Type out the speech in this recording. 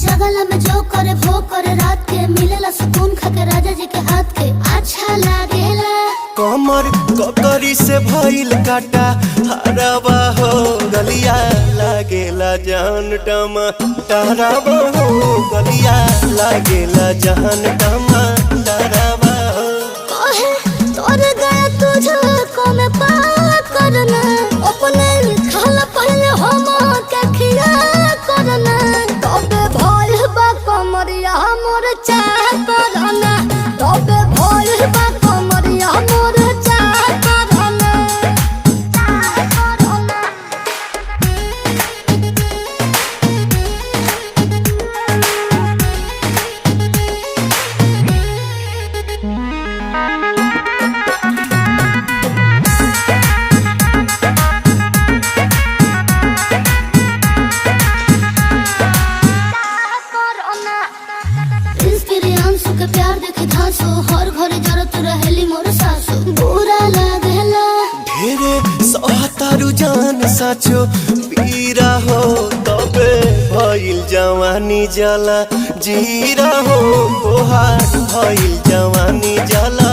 जगला में जो करे वो करे रात के मिलेला सुकून खाके राजा जी के हाथ के अच्छा लागेला। कमर ककरी से भइल काटा हराबा हो गलिया लागेला जान टमा डराबा हो गलिया लागेला जान टमा डराबा हो। कहे तोर गया तुझको मैं पार करना अपने खाला पहले हम के खिया करना तबे भइल बा कमरिया मोर चाह करना तबे भइल बा कमरिया मोर चाह करना चाह करना। के प्यार देखे धांसो हर घरे जरत रहेली मोर सासो बुरा लागेला। ढेरे सहतारू जान साचो पीरा हो तबे भइल जवानी जला जीरा हो तोहार भइल जवानी जला